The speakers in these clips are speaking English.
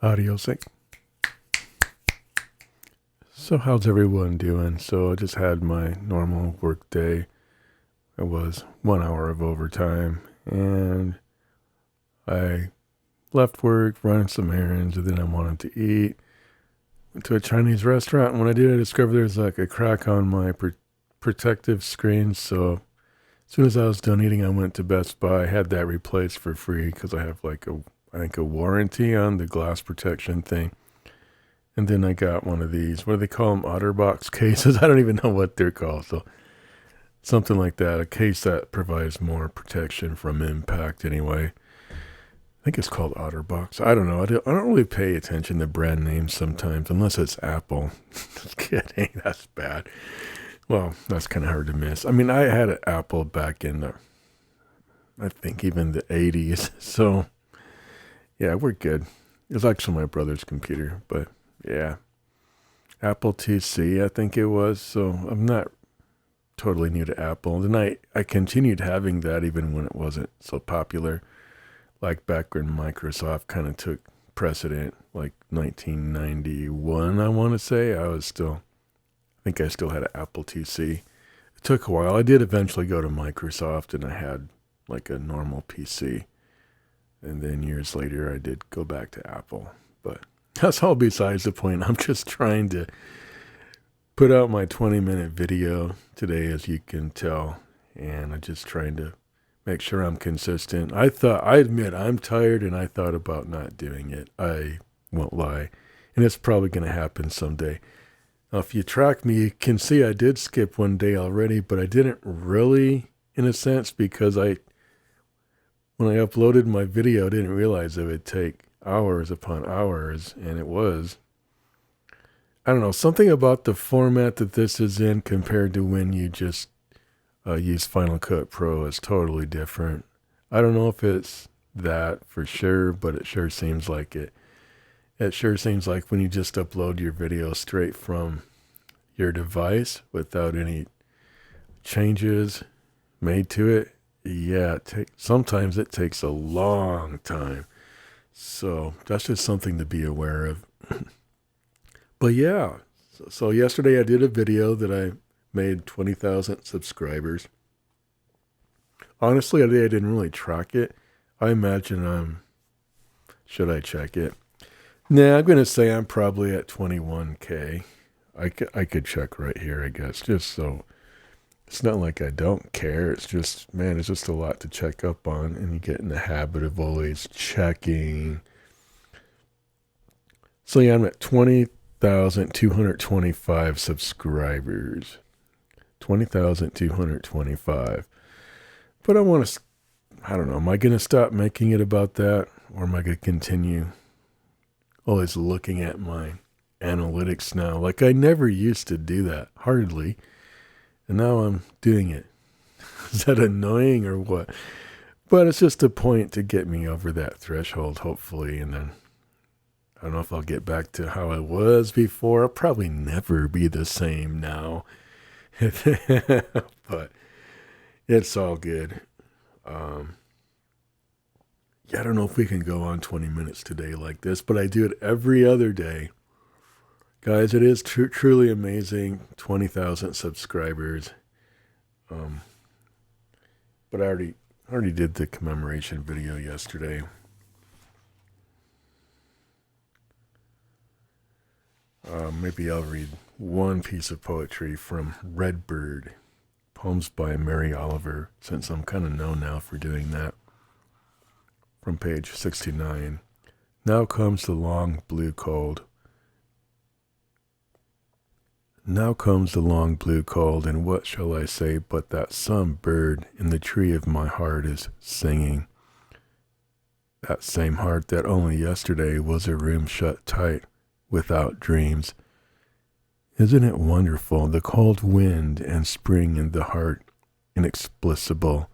Audio sync. So how's everyone doing? So I just had my normal work day. It was 1 hour of overtime and I left work, running some errands, and then I wanted to eat. Went to a Chinese restaurant, and when I did, I discovered there's like a crack on my protective screen. So as soon as I was done eating, I went to Best Buy. I had that replaced for free because I have I think a warranty on the glass protection thing. And then I got one of these, what do they call them, OtterBox cases? I don't even know what they're called. So something like that, a case that provides more protection from impact anyway. I think it's called OtterBox. I don't know. I don't really pay attention to brand names sometimes, unless it's Apple. Just kidding. That's bad. Well, that's kind of hard to miss. I mean, I had an Apple back in I think even the 80s. So, yeah, we're good. It was actually my brother's computer, but yeah. Apple TC, I think it was. So I'm not totally new to Apple. Then I continued having that even when it wasn't so popular. Like back when Microsoft kind of took precedent, like 1991, I want to say. I think I still had an Apple TC. It took a while. I did eventually go to Microsoft and I had like a normal PC. And then years later, I did go back to Apple. But that's all besides the point. I'm just trying to put out my 20-minute video today, as you can tell. And I'm just trying to make sure I'm consistent. I admit I'm tired and I thought about not doing it. I won't lie. And it's probably going to happen someday. Now, if you track me, you can see I did skip one day already, but I didn't really, in a sense, because when I uploaded my video, I didn't realize it would take hours upon hours, and it was. I don't know, something about the format that this is in compared to when you just use Final Cut Pro is totally different. I don't know if it's that for sure, but it sure seems like it. It sure seems like when you just upload your video straight from your device without any changes made to it, yeah, sometimes it takes a long time. So that's just something to be aware of. But yeah, so yesterday I did a video that I made 20,000 subscribers. Honestly, I didn't really track it. I imagine should I check it? Nah, I'm going to say I'm probably at 21K. I could check right here, I guess, just so. It's not like I don't care. It's just, man, it's just a lot to check up on, and you get in the habit of always checking. So yeah, I'm at 20,225 subscribers. 20,225. But I don't know, am I going to stop making it about that? Or am I going to continue always looking at my analytics now? Like I never used to do that, hardly. And now I'm doing it. Is that annoying or what? But it's just a point to get me over that threshold, hopefully. And then I don't know if I'll get back to how I was before. I'll probably never be the same now. But it's all good. Yeah, I don't know if we can go on 20 minutes today like this, but I do it every other day. Guys, it is truly amazing. 20,000 subscribers. But I already did the commemoration video yesterday. Maybe I'll read one piece of poetry from Redbird, poems by Mary Oliver, since I'm kind of known now for doing that. From page 69. Now comes the long blue cold. Now comes the long blue cold, and what shall I say but that some bird in the tree of my heart is singing. That same heart that only yesterday was a room shut tight without dreams. Isn't it wonderful, the cold wind and spring in the heart, inexplicable.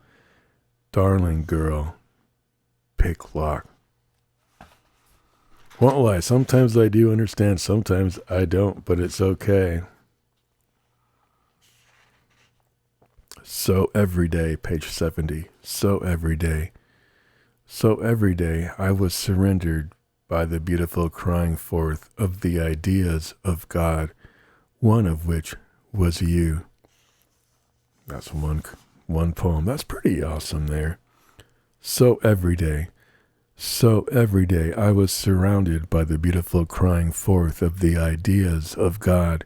Darling girl, pick lock. Won't lie, sometimes I do understand, sometimes I don't, but it's okay. So every day, page 70, so every day I was surrendered by the beautiful crying forth of the ideas of God, one of which was you. That's one poem. That's pretty awesome there. So every day I was surrounded by the beautiful crying forth of the ideas of God,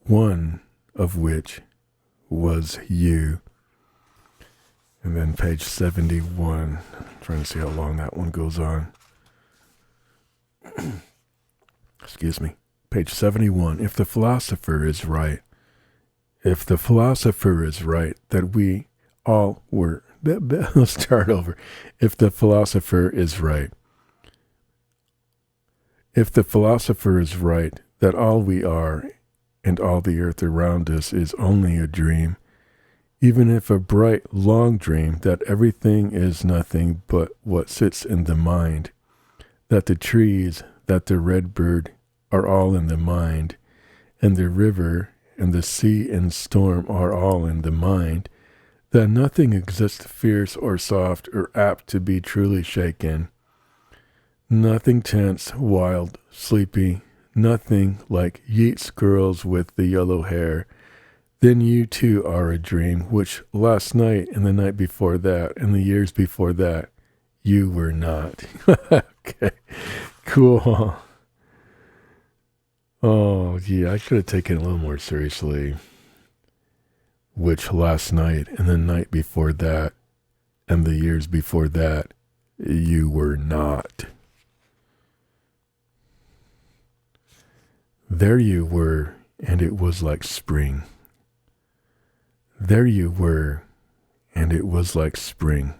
one of which was you. And then page 71, I'm trying to see how long that one goes on. Excuse me. Page 71, if the philosopher is right that we all were, let's start over. If the philosopher is right that all we are and all the earth around us is only a dream, even if a bright, long dream, that everything is nothing but what sits in the mind, that the trees, that the red bird are all in the mind, and the river and the sea and storm are all in the mind, that nothing exists fierce or soft or apt to be truly shaken, nothing tense, wild, sleepy, nothing like Yeats girls with the yellow hair, then you too are a dream, which last night and the night before that and the years before that, you were not. Okay, cool. Oh, yeah, I could have taken it a little more seriously. Which last night and the night before that and the years before that, you were not. There you were, and it was like spring. There you were, and it was like spring,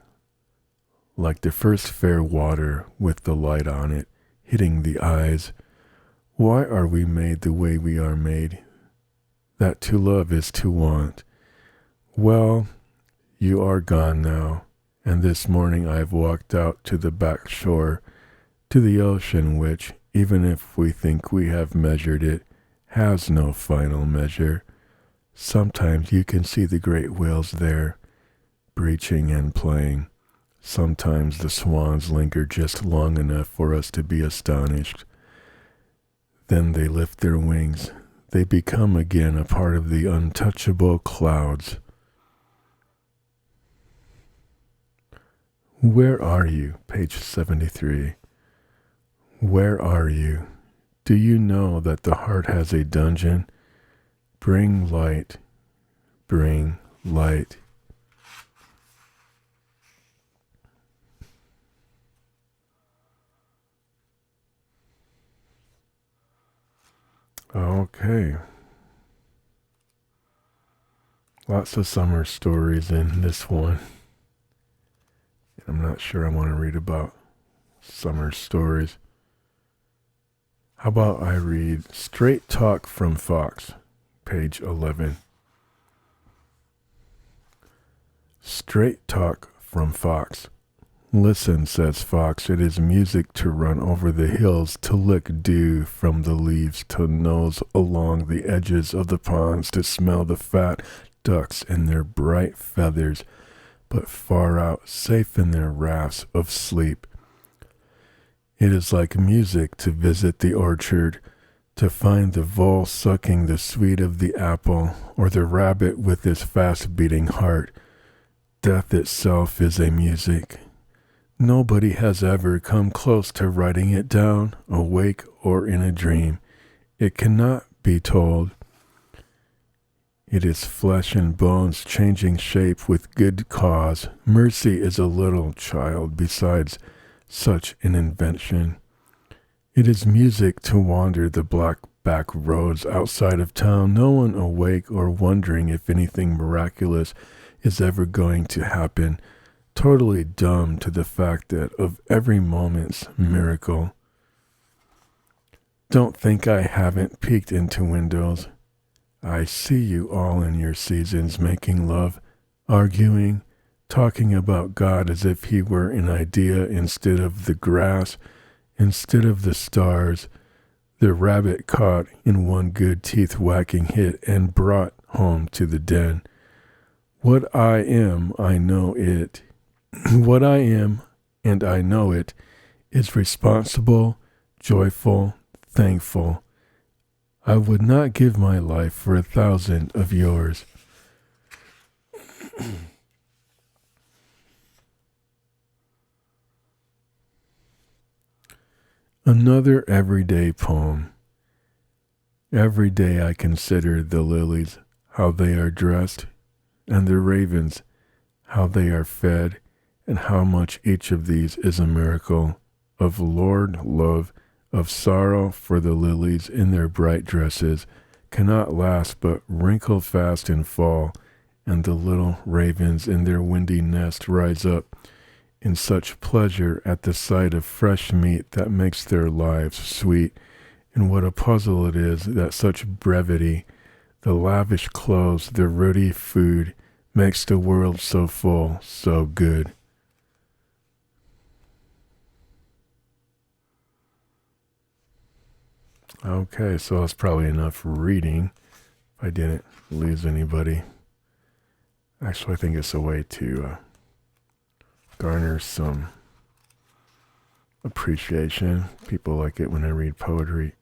like the first fair water with the light on it, hitting the eyes. Why are we made the way we are made? That to love is to want. Well, you are gone now, and this morning I have walked out to the back shore, to the ocean which, even if we think we have measured it, has no final measure. Sometimes you can see the great whales there, breaching and playing. Sometimes the swans linger just long enough for us to be astonished. Then they lift their wings. They become again a part of the untouchable clouds. Where are you? Page 73. Where are you? Do you know that the heart has a dungeon? Bring light. Bring light. Okay. Lots of summer stories in this one. I'm not sure I want to read about summer stories. How about I read Straight Talk from Fox, page 11. Straight Talk from Fox. Listen, says Fox, it is music to run over the hills, to lick dew from the leaves, to nose along the edges of the ponds, to smell the fat ducks in their bright feathers, but far out, safe in their rafts of sleep. It is like music to visit the orchard, to find the vole sucking the sweet of the apple, or the rabbit with his fast-beating heart. Death itself is a music. Nobody has ever come close to writing it down, awake or in a dream. It cannot be told. It is flesh and bones changing shape with good cause. Mercy is a little child besides such an invention. It is music to wander the black back roads outside of town, no one awake or wondering if anything miraculous is ever going to happen, totally dumb to the fact that of every moment's miracle. Don't think I haven't peeked into windows. I see you all in your seasons making love, arguing, talking about God as if he were an idea instead of the grass, instead of the stars, the rabbit caught in one good teeth-whacking hit and brought home to the den. What I am, I know it. What I am, and I know it, is responsible, joyful, thankful. I would not give my life for 1,000 of yours. Another everyday poem. Every day I consider the lilies, how they are dressed, and the ravens, how they are fed, and how much each of these is a miracle of Lord love, of sorrow, for the lilies in their bright dresses cannot last but wrinkle fast and fall, and the little ravens in their windy nest rise up in such pleasure at the sight of fresh meat that makes their lives sweet. And what a puzzle it is that such brevity, the lavish clothes, the ruddy food, makes the world so full, so good. Okay, so that's probably enough reading. If I didn't lose anybody. Actually, I think it's a way to garner some appreciation. People like it when I read poetry.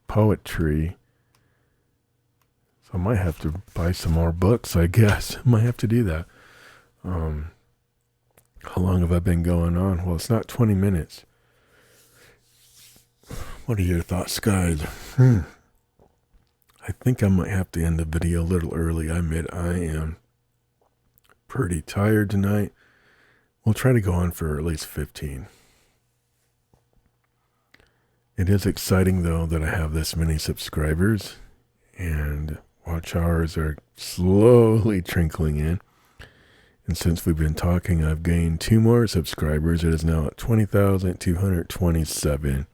So I might have to buy some more books, I guess. Might have to do that. How long have I been going on? Well, it's not 20 minutes. What are your thoughts, guys? I think I might have to end the video a little early. I admit I am pretty tired tonight. We'll try to go on for at least 15. It is exciting, though, that I have this many subscribers, and watch hours are slowly trickling in. And since we've been talking, I've gained 2 more subscribers. It is now at 20,227.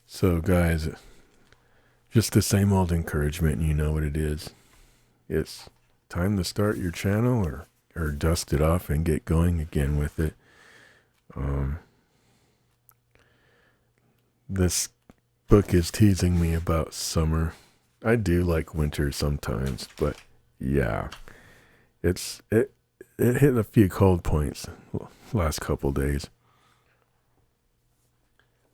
So, guys, just the same old encouragement, you know what it is. It's time to start your channel or dust it off and get going again with it. This book is teasing me about summer. I do like winter sometimes, but yeah, it hit a few cold points last couple days.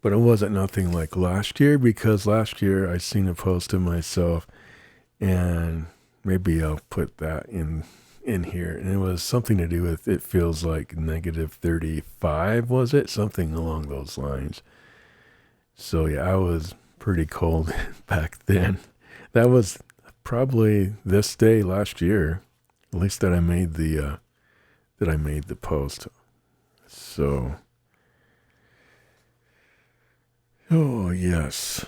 But it wasn't nothing like last year, because last year I seen a post of myself, and maybe I'll put that in here, and it was something to do with, it feels like -35, was it? Something along those lines. So yeah, I was pretty cold back then. That was probably this day last year, at least that I made the post. So, oh yes.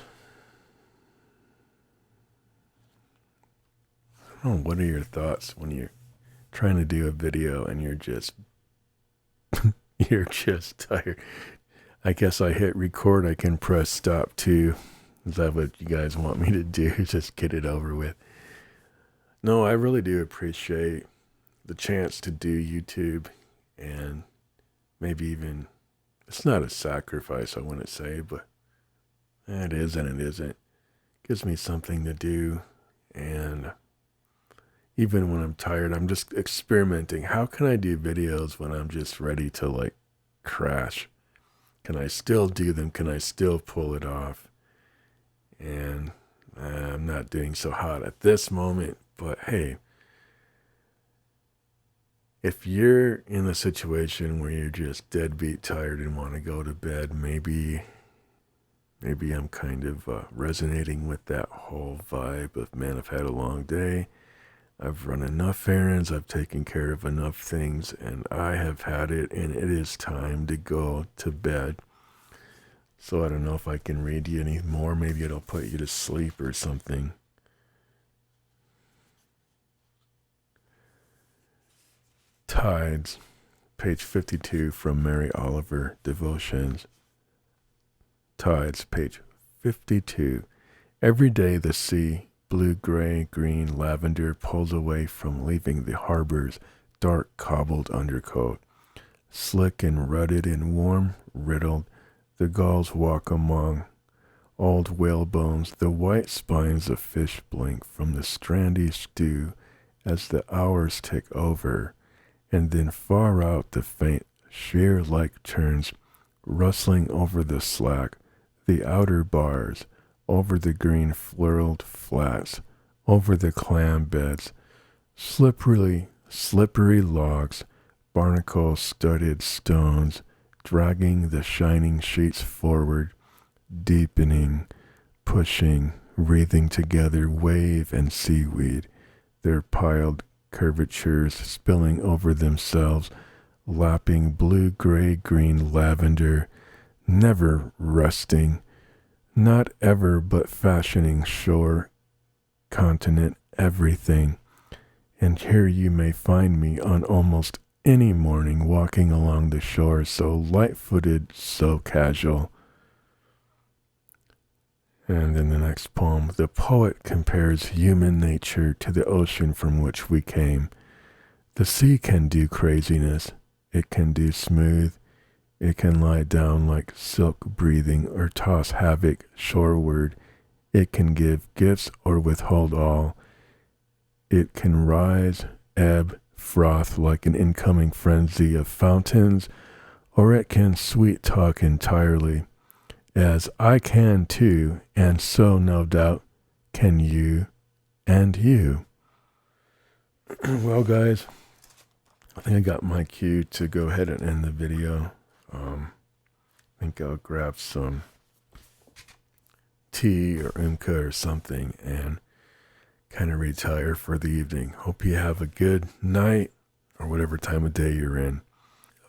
Oh, what are your thoughts when you're trying to do a video and you're just tired? I guess I hit record. I can press stop too. Is that what you guys want me to do? Just get it over with. No, I really do appreciate the chance to do YouTube, and maybe even, it's not a sacrifice, I wouldn't say, but it is and it isn't. It gives me something to do, and even when I'm tired, I'm just experimenting. How can I do videos when I'm just ready to like crash? Can I still do them? Can I still pull it off? And I'm not doing so hot at this moment, but hey, if you're in a situation where you're just deadbeat tired and want to go to bed, maybe I'm kind of resonating with that whole vibe of, man, I've had a long day. I've run enough errands, I've taken care of enough things, and I have had it, and it is time to go to bed. So I don't know if I can read you any more. Maybe it'll put you to sleep or something. Tides, page 52 from Mary Oliver Devotions. Tides, page 52. Every day the sea, blue, gray, green, lavender, pulls away from leaving the harbor's dark cobbled undercoat. Slick and rutted and warm, riddled, the gulls walk among old whalebones. The white spines of fish blink from the strandy stew as the hours tick over, and then far out the faint sheer light turns, rustling over the slack. the outer bars, over the green floral flats, over the clam beds, slippery logs, barnacle-studded stones, dragging the shining sheets forward, deepening, pushing, wreathing together wave and seaweed, their piled curvatures spilling over themselves, lapping blue, gray, green, lavender, never resting, not ever but fashioning shore, continent, everything. And here you may find me on almost any morning walking along the shore, so light-footed, so casual. And in the next poem, the poet compares human nature to the ocean from which we came. The sea can do craziness. It can do smooth. It can lie down like silk breathing or toss havoc shoreward. It can give gifts or withhold all. It can rise, ebb, froth like an incoming frenzy of fountains, or it can sweet talk entirely, as I can too, and so no doubt can you and you. Well, guys, I think I got my cue to go ahead and end the video. I think I'll grab some tea or Imca or something and kind of retire for the evening. Hope you have a good night or whatever time of day you're in.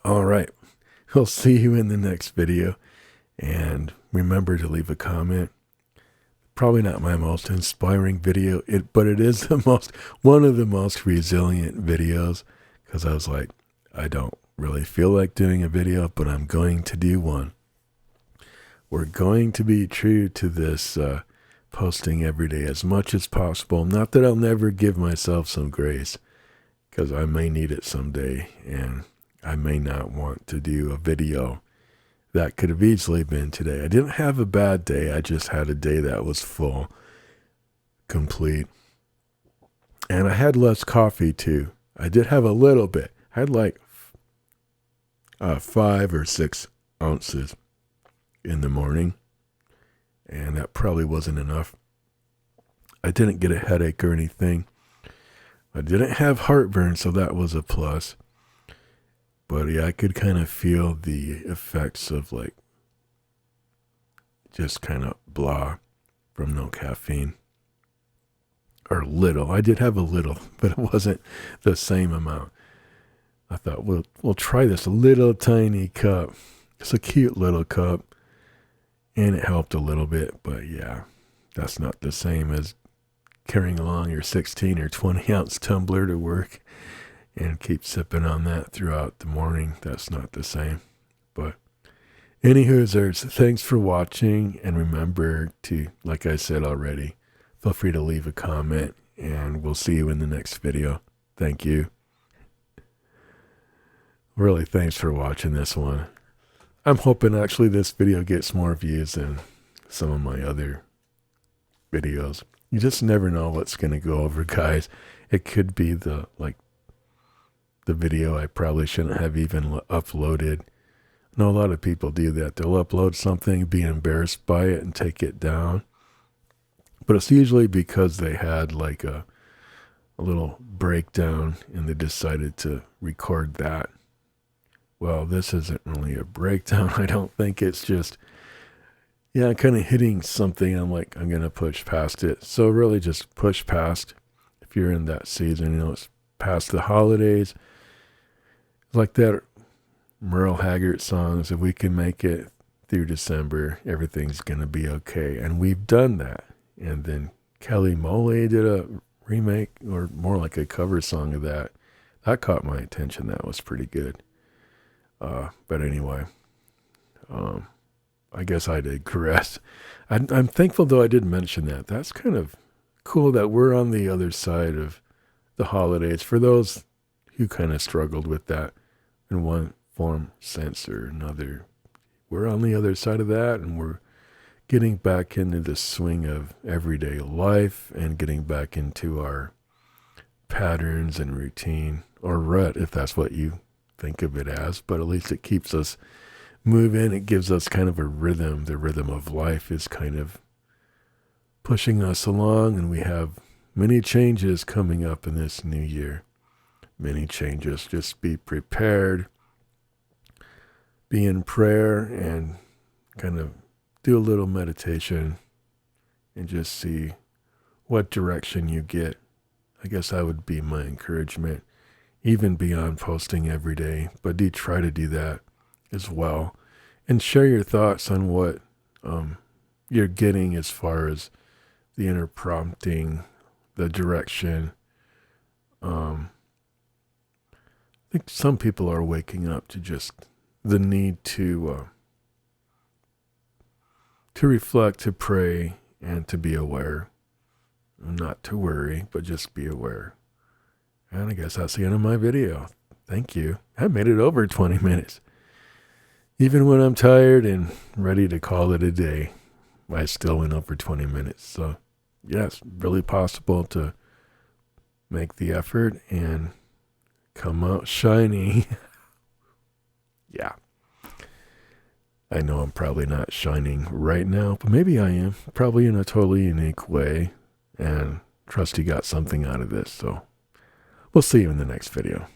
All right. We'll see you in the next video. And remember to leave a comment. Probably not my most inspiring video, but it is one of the most resilient videos, because I was like, I don't really feel like doing a video, but I'm going to do one. We're going to be true to this posting every day as much as possible. Not that I'll never give myself some grace, because I may need it someday, and I may not want to do a video. That could have easily been today. I didn't have a bad day. I just had a day that was full, complete. And I had less coffee too. I did have a little bit. I had like 5 or 6 ounces in the morning. And that probably wasn't enough. I didn't get a headache or anything. I didn't have heartburn, so that was a plus. But yeah, I could kind of feel the effects of like just kind of blah from no caffeine. Or little. I did have a little, but it wasn't the same amount. I thought, we'll try this little tiny cup. It's a cute little cup. And it helped a little bit, but yeah, that's not the same as carrying along your 16 or 20 ounce tumbler to work and keep sipping on that throughout the morning. That's not the same. But anywho, thanks for watching. And remember to, like I said already, feel free to leave a comment and we'll see you in the next video. Thank you. Really, thanks for watching this one. I'm hoping actually this video gets more views than some of my other videos. You just never know what's going to go over, guys. It could be the video I probably shouldn't have even uploaded. I know a lot of people do that. They'll upload something, be embarrassed by it, and take it down. But it's usually because they had like a little breakdown and they decided to record that. Well, this isn't really a breakdown. I don't think. It's just, yeah, kind of hitting something. I'm like, I'm going to push past it. So really just push past. If you're in that season, it's past the holidays. Like that Merle Haggard songs, if we can make it through December, everything's going to be okay. And we've done that. And then Kelly Moley did a remake, or more like a cover song of that. That caught my attention. That was pretty good. But anyway, I guess I digress. I'm thankful, though, I did mention that. That's kind of cool that we're on the other side of the holidays. For those who kind of struggled with that in one form, sense, or another, we're on the other side of that, and we're getting back into the swing of everyday life and getting back into our patterns and routine, or rut, if that's what you think of it as. But at least it keeps us move in, it gives us kind of a rhythm. The rhythm of life is kind of pushing us along, and we have many changes coming up in this new year. Many changes. Just be prepared, be in prayer, and kind of do a little meditation and just see what direction you get. I guess that would be my encouragement, even beyond posting every day. But do try to do that as well. And share your thoughts on what you're getting as far as the inner prompting, the direction. I think some people are waking up to just the need to reflect, to pray, and to be aware. Not to worry, but just be aware. And I guess that's the end of my video. Thank you. I made it over 20 minutes. Even when I'm tired and ready to call it a day, I still went over 20 minutes. So, yeah, it's really possible to make the effort and come out shiny. Yeah. I know I'm probably not shining right now, but maybe I am. Probably in a totally unique way. And trust you got something out of this. So we'll see you in the next video.